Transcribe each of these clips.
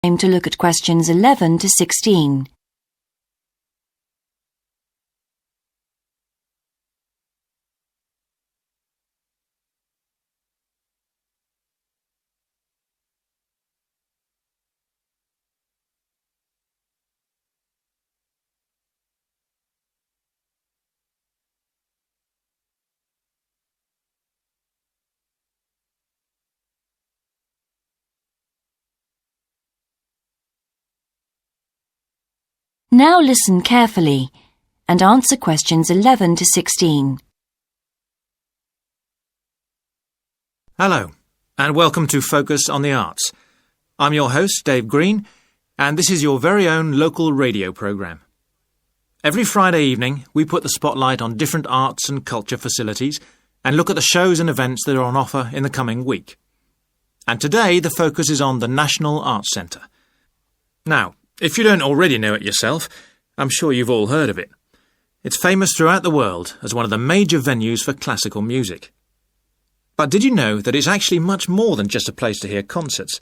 Time to look at questions 11 to 16. Now listen carefully and answer questions 11 to 16. Hello, and welcome to Focus on the Arts. I'm your host, Dave Green, and this is your very own local radio programme. Every Friday evening, we put the spotlight on different arts and culture facilities and look at the shows and events that are on offer in the coming week. And today, the focus is on the National Arts Centre. Now, if you don't already know it yourself, I'm sure you've all heard of it. It's famous throughout the world as one of the major venues for classical music. But did you know that it's actually much more than just a place to hear concerts?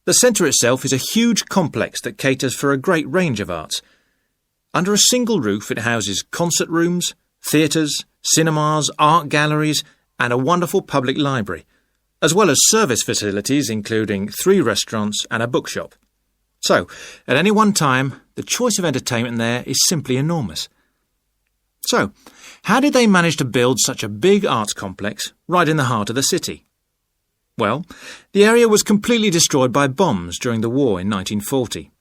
The centre itself is a huge complex that caters for a great range of arts. Under a single roof it houses concert rooms, theatres, cinemas, art galleries and a wonderful public library, as well as service facilities including 3 restaurants and a bookshop. So, at any one time, the choice of entertainment there is simply enormous. So, how did they manage to build such a big arts complex right in the heart of the city? Well, the area was completely destroyed by bombs during the war in 1940.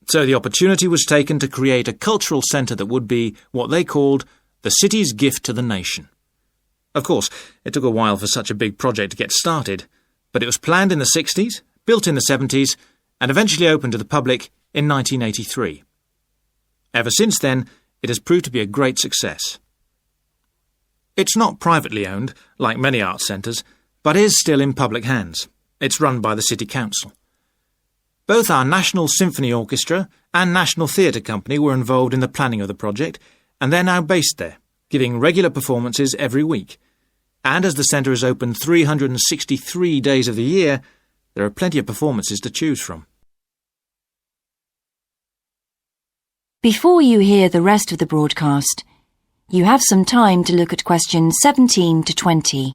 So the opportunity was taken to create a cultural centre that would be what they called the city's gift to the nation. Of course, it took a while for such a big project to get started, but it was planned in the 60s, built in the 70s, and eventually opened to the public in 1983. Ever since then, it has proved to be a great success. It's not privately owned, like many arts centres, but is still in public hands. It's run by the City Council. Both our National Symphony Orchestra and National Theatre Company were involved in the planning of the project, and they're now based there, giving regular performances every week. And as the centre is open 363 days of the year, there are plenty of performances to choose from. Before you hear the rest of the broadcast, you have some time to look at questions 17 to 20.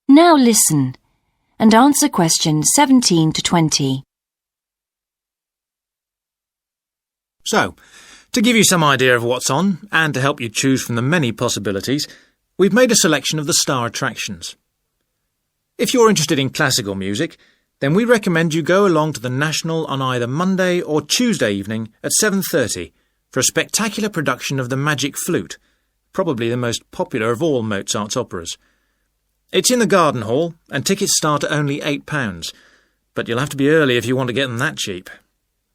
Now listen and answer questions 17 to 20. So, to give you some idea of what's on, and to help you choose from the many possibilities, we've made a selection of the star attractions. If you're interested in classical music, then we recommend you go along to the National on either Monday or Tuesday evening at 7:30 for a spectacular production of The Magic Flute, probably the most popular of all Mozart's operas. It's in the Garden Hall, and tickets start at only £8, but you'll have to be early if you want to get them that cheap.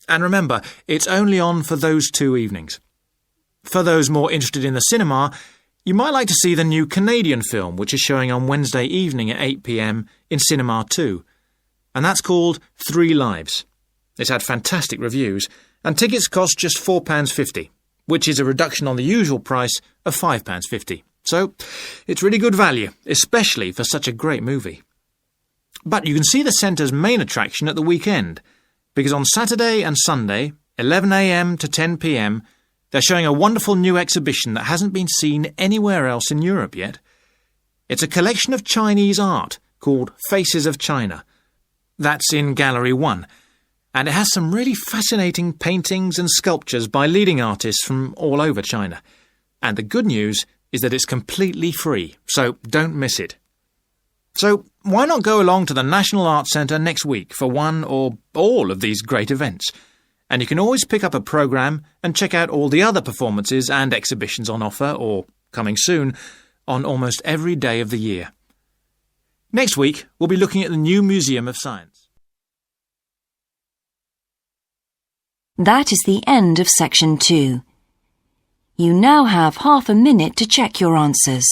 And remember, it's only on for those 2 evenings. For those more interested in the cinema, you might like to see the new Canadian film, which is showing on Wednesday evening at 8 p.m. in Cinema 2, and that's called 3 Lives. It's had fantastic reviews, and tickets cost just £4.50, which is a reduction on the usual price of £5.50. So, it's really good value, especially for such a great movie. But you can see the centre's main attraction at the weekend, because on Saturday and Sunday, 11 a.m. to 10 p.m, they're showing a wonderful new exhibition that hasn't been seen anywhere else in Europe yet. It's a collection of Chinese art called Faces of China. That's in Gallery 1, and it has some really fascinating paintings and sculptures by leading artists from all over China. And the good news is that it's completely free, so don't miss it. So why not go along to the National Arts Centre next week for one or all of these great events? And you can always pick up a programme and check out all the other performances and exhibitions on offer, or coming soon, on almost every day of the year. Next week, we'll be looking at the new Museum of Science. That is the end of section 2. You now have half a minute to check your answers.